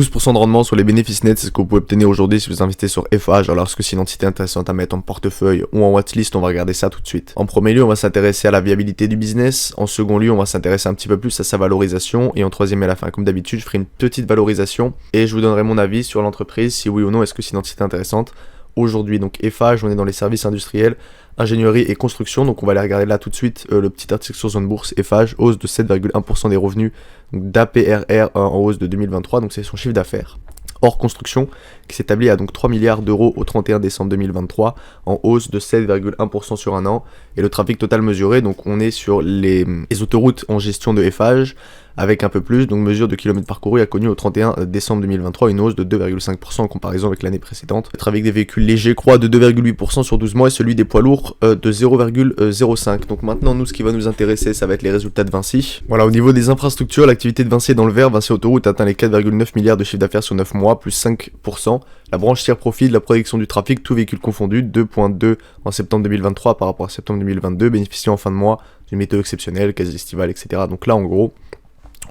12% de rendement sur les bénéfices nets, c'est ce que vous pouvez obtenir aujourd'hui si vous investissez sur FH. Alors, est-ce que c'est une entité intéressante à mettre en portefeuille ou en watchlist? On va regarder ça tout de suite. En premier lieu, on va s'intéresser à la viabilité du business. En second lieu, on va s'intéresser un petit peu plus à sa valorisation. Et en troisième et à la fin, comme d'habitude, je ferai une petite valorisation et je vous donnerai mon avis sur l'entreprise, si oui ou non, est-ce que c'est une entité intéressante aujourd'hui. Donc FH, on est dans les services industriels, ingénierie et construction. Donc on va aller regarder là tout de suite le petit article sur Zone Bourse. FH, hausse de 7,1% des revenus d'APRR en hausse de 2023. Donc c'est son chiffre d'affaires hors construction qui s'établit à donc 3 milliards d'euros au 31 décembre 2023 en hausse de 7,1% sur un an. Et le trafic total mesuré, donc on est sur les autoroutes en gestion de FH avec un peu plus, donc mesure de kilomètres parcourus a connu au 31 décembre 2023 une hausse de 2,5% en comparaison avec l'année précédente. Le trafic des véhicules légers croît de 2,8% sur 12 mois et celui des poids lourds de 0,05. Donc maintenant, nous, ce qui va nous intéresser, ça va être les résultats de Vinci. Voilà, au niveau des infrastructures, l'activité de Vinci est dans le vert. Vinci Autoroute atteint les 4,9 milliards de chiffre d'affaires sur 9 mois, plus 5%. La branche tire profit de la protection du trafic, tout véhicule confondu, 2,2 en septembre 2023 par rapport à septembre 2022, bénéficiant en fin de mois d'une météo exceptionnelle, quasi estivale, etc. Donc là, en gros,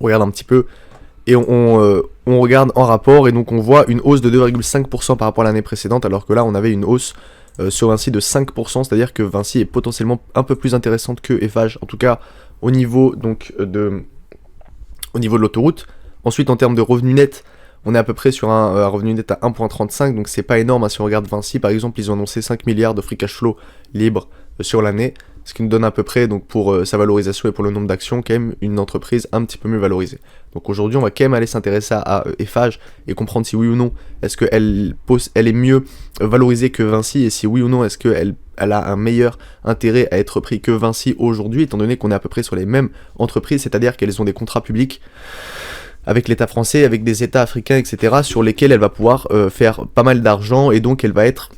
on regarde un petit peu et on regarde en rapport et donc on voit une hausse de 2,5% par rapport à l'année précédente, alors que là on avait une hausse sur Vinci de 5%, c'est-à-dire que Vinci est potentiellement un peu plus intéressante que FH, en tout cas au niveau de l'autoroute. Ensuite, en termes de revenus nets, on est à peu près sur un revenu net à 1,35, donc c'est pas énorme. Si on regarde Vinci, par exemple, ils ont annoncé 5 milliards de free cash flow libre sur l'année, ce qui nous donne à peu près, donc pour sa valorisation et pour le nombre d'actions, quand même une entreprise un petit peu mieux valorisée. Donc aujourd'hui, on va quand même aller s'intéresser à FH et comprendre si oui ou non, est-ce qu'elle est mieux valorisée que Vinci, et si oui ou non, est-ce qu'elle a un meilleur intérêt à être pris que Vinci aujourd'hui, étant donné qu'on est à peu près sur les mêmes entreprises, c'est-à-dire qu'elles ont des contrats publics avec l'État français, avec des États africains, etc., sur lesquels elle va pouvoir faire pas mal d'argent, et donc elle va être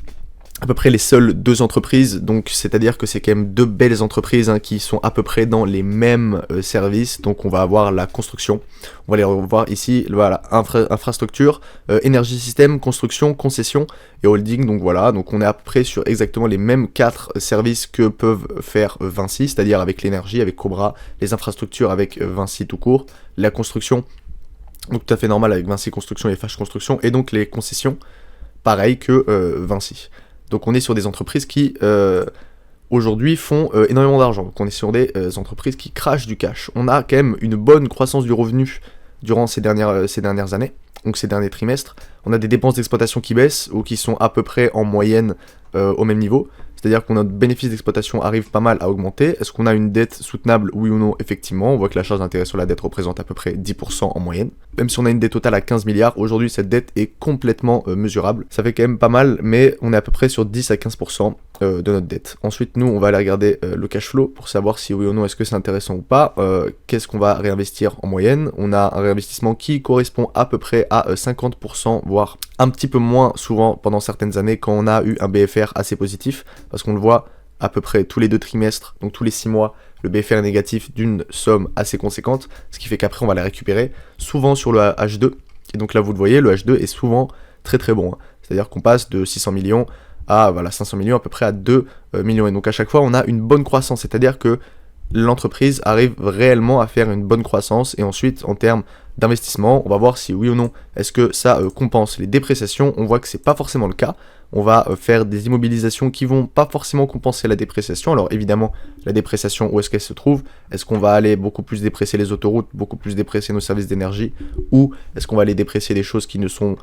à peu près les seules deux entreprises, donc c'est-à-dire que c'est quand même deux belles entreprises qui sont à peu près dans les mêmes services. Donc on va avoir la construction, on va les revoir ici, voilà, infrastructure, énergie système, construction, concession et holding. Donc voilà, donc on est à peu près sur exactement les mêmes 4 services que peuvent faire Vinci, c'est-à-dire avec l'énergie, avec Cobra, les infrastructures avec Vinci tout court, la construction, donc tout à fait normal avec Vinci Construction et FH Construction, et donc les concessions, pareil que Vinci. Donc on est sur des entreprises qui aujourd'hui font énormément d'argent. Donc on est sur des entreprises qui crachent du cash. On a quand même une bonne croissance du revenu durant ces dernières années, donc ces derniers trimestres. On a des dépenses d'exploitation qui baissent ou qui sont à peu près en moyenne au même niveau. C'est-à-dire que notre bénéfice d'exploitation arrive pas mal à augmenter. Est-ce qu'on a une dette soutenable, oui ou non? Effectivement, on voit que la charge d'intérêt sur la dette représente à peu près 10% en moyenne. Même si on a une dette totale à 15 milliards, aujourd'hui cette dette est complètement mesurable. Ça fait quand même pas mal, mais on est à peu près sur 10 à 15% de notre dette. Ensuite, nous, on va aller regarder le cash flow pour savoir si oui ou non est-ce que c'est intéressant ou pas. Qu'est-ce qu'on va réinvestir en moyenne? On a un réinvestissement qui correspond à peu près à 50%, voire un petit peu moins souvent pendant certaines années quand on a eu un BFR assez positif, parce qu'on le voit à peu près tous les 2 trimestres, donc tous les 6 mois, le BFR est négatif d'une somme assez conséquente, ce qui fait qu'après on va la récupérer, souvent sur le H2, et donc là vous le voyez, le H2 est souvent très très bon, c'est-à-dire qu'on passe de 600 millions à 500 millions, à peu près à 2 millions, et donc à chaque fois on a une bonne croissance, c'est-à-dire que l'entreprise arrive réellement à faire une bonne croissance, et ensuite en termes d'investissement, on va voir si oui ou non est-ce que ça compense les dépréciations. On voit que c'est pas forcément le cas. On va faire des immobilisations qui vont pas forcément compenser la dépréciation. Alors évidemment, la dépréciation, où est-ce qu'elle se trouve? Est-ce qu'on va aller beaucoup plus déprécier les autoroutes, beaucoup plus déprécier nos services d'énergie, ou est-ce qu'on va aller déprécier des choses qui ne sont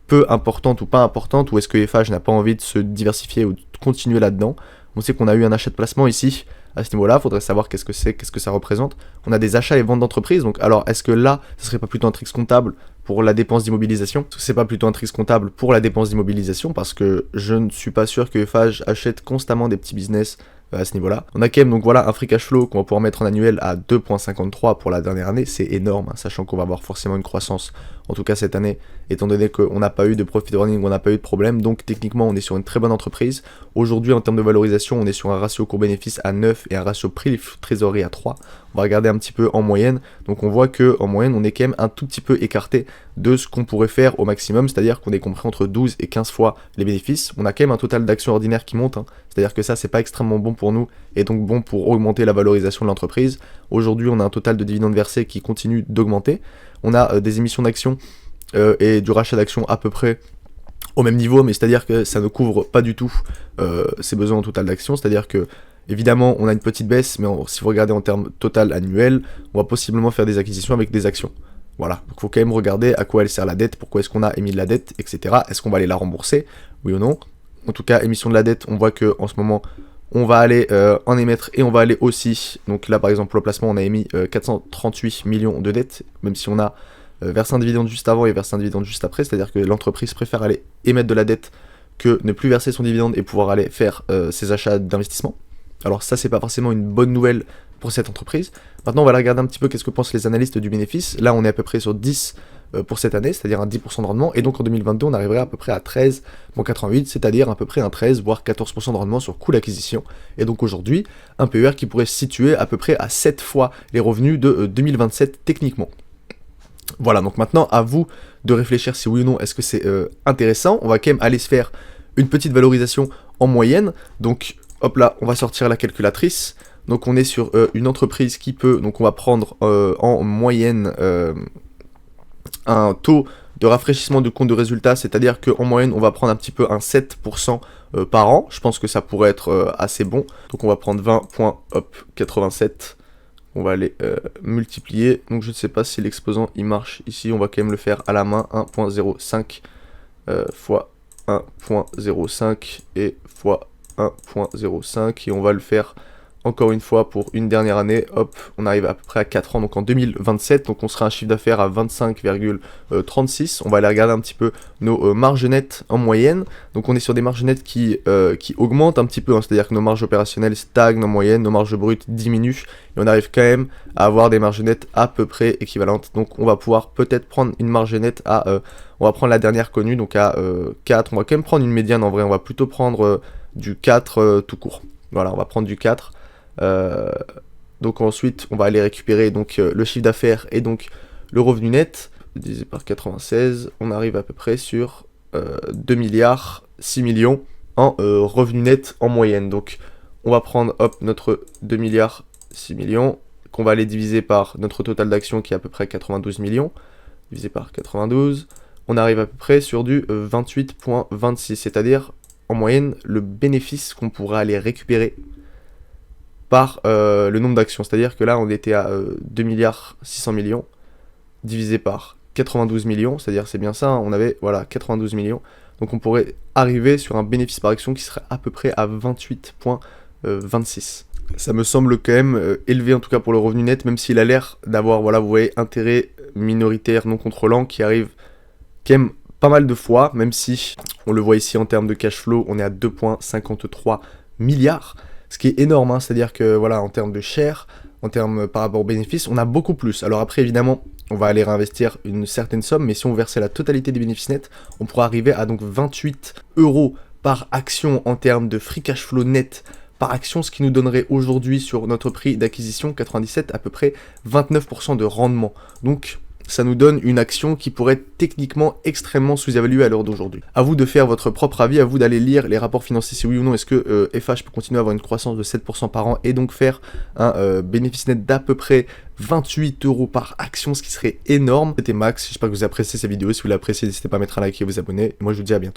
peu importantes ou pas importantes, ou est-ce que FH n'a pas envie de se diversifier ou de continuer là-dedans? On sait qu'on a eu un achat de placement ici, à ce niveau-là, il faudrait savoir qu'est-ce que c'est, qu'est-ce que ça représente. On a des achats et ventes d'entreprises, donc alors est-ce que là, ce serait pas plutôt un tricks comptable pour la dépense d'immobilisation? Est-ce que c'est pas plutôt un tricks comptable pour la dépense d'immobilisation? Parce que je ne suis pas sûr que FH achète constamment des petits business à ce niveau-là. On a quand même donc voilà un free cash flow qu'on va pouvoir mettre en annuel à 2,53 pour la dernière année, c'est énorme, sachant qu'on va avoir forcément une croissance, en tout cas cette année, étant donné qu'on n'a pas eu de profit warning, on n'a pas eu de problème, donc techniquement on est sur une très bonne entreprise. Aujourd'hui en termes de valorisation, on est sur un ratio court-bénéfice à 9 et un ratio prix-trésorerie à 3. On va regarder un petit peu en moyenne, donc on voit que en moyenne on est quand même un tout petit peu écarté de ce qu'on pourrait faire au maximum, c'est-à-dire qu'on est compris entre 12 et 15 fois les bénéfices. On a quand même un total d'actions ordinaires qui monte, c'est-à-dire que ça c'est pas extrêmement bon pour nous et donc bon pour augmenter la valorisation de l'entreprise. Aujourd'hui on a un total de dividendes versés qui continue d'augmenter. On a des émissions d'actions et du rachat d'actions à peu près au même niveau, mais c'est-à-dire que ça ne couvre pas du tout ses besoins en total d'actions, c'est-à-dire que évidemment on a une petite baisse, mais si vous regardez en termes total annuel, on va possiblement faire des acquisitions avec des actions. Voilà, donc il faut quand même regarder à quoi elle sert la dette, pourquoi est-ce qu'on a émis de la dette, etc. Est-ce qu'on va aller la rembourser, oui ou non? En tout cas, émission de la dette, on voit que en ce moment, on va aller en émettre et on va aller aussi, donc là par exemple le placement, on a émis 438 millions de dettes, même si on a versé un dividende juste avant et versé un dividende juste après, c'est-à-dire que l'entreprise préfère aller émettre de la dette que ne plus verser son dividende et pouvoir aller faire ses achats d'investissement. Alors ça, c'est pas forcément une bonne nouvelle pour cette entreprise. Maintenant, on va aller regarder un petit peu qu'est-ce que pensent les analystes du bénéfice. Là, on est à peu près sur 10 pour cette année, c'est-à-dire un 10% de rendement, et donc en 2022, on arriverait à peu près à 13,88, c'est-à-dire à peu près un 13, voire 14% de rendement sur coût d'acquisition. Et donc aujourd'hui, un PER qui pourrait se situer à peu près à 7 fois les revenus de 2027 techniquement. Voilà, donc maintenant, à vous de réfléchir si oui ou non est-ce que c'est intéressant. On va quand même aller se faire une petite valorisation en moyenne. Donc, hop là, on va sortir la calculatrice. Donc on est sur une entreprise qui peut, donc on va prendre en moyenne un taux de rafraîchissement du compte de résultat, c'est-à-dire qu'en moyenne on va prendre un petit peu un 7% par an. Je pense que ça pourrait être assez bon. Donc on va prendre 20,87. On va aller multiplier. Donc je ne sais pas si l'exposant il marche ici. On va quand même le faire à la main. 1,05 fois 1,05 et fois 1,05. Et on va le faire encore une fois pour une dernière année. Hop, on arrive à peu près à 4 ans. Donc en 2027, donc on sera un chiffre d'affaires à 25,36. On va aller regarder un petit peu nos marges nettes en moyenne. Donc on est sur des marges nettes qui augmentent un petit peu. Hein. C'est-à-dire que nos marges opérationnelles stagnent en moyenne. Nos marges brutes diminuent. Et on arrive quand même à avoir des marges nettes à peu près équivalentes. Donc on va pouvoir peut-être prendre une marge nette à... on va prendre la dernière connue, donc à 4. On va quand même prendre une médiane en vrai. On va plutôt prendre du 4 tout court. Voilà, on va prendre du 4. Donc ensuite, on va aller récupérer donc, le chiffre d'affaires et donc le revenu net. Divisé par 96, on arrive à peu près sur 2 milliards 6 millions en revenu net en moyenne. Donc on va prendre hop, notre 2 milliards 6 millions qu'on va aller diviser par notre total d'action qui est à peu près 92 millions. Divisé par 92, on arrive à peu près sur du 28,26, c'est-à-dire en moyenne le bénéfice qu'on pourra aller récupérer par le nombre d'actions. C'est-à-dire que là, on était à 2 milliards 600 millions divisé par 92 millions, c'est-à-dire c'est bien ça, hein, on avait voilà 92 millions. Donc on pourrait arriver sur un bénéfice par action qui serait à peu près à 28,26. Ça me semble quand même élevé en tout cas pour le revenu net, même s'il a l'air d'avoir, voilà, vous voyez, intérêt minoritaire non contrôlant qui arrive quand même pas mal de fois, même si on le voit ici en termes de cash flow, on est à 2,53 milliards. Ce qui est énorme, hein, c'est-à-dire que voilà, en termes de share, en termes par rapport aux bénéfices, on a beaucoup plus. Alors après, évidemment, on va aller réinvestir une certaine somme, mais si on versait la totalité des bénéfices nets, on pourra arriver à donc 28 € par action en termes de free cash flow net par action, ce qui nous donnerait aujourd'hui sur notre prix d'acquisition 97 à peu près 29% de rendement. Donc ça nous donne une action qui pourrait être techniquement extrêmement sous-évaluée à l'heure d'aujourd'hui. À vous de faire votre propre avis, à vous d'aller lire les rapports financiers si oui ou non est-ce que FH peut continuer à avoir une croissance de 7% par an et donc faire un bénéfice net d'à peu près 28 € par action, ce qui serait énorme. C'était Max, j'espère que vous appréciez cette vidéo. Si vous l'appréciez, n'hésitez pas à mettre un like et à vous abonner. Moi je vous dis à bientôt.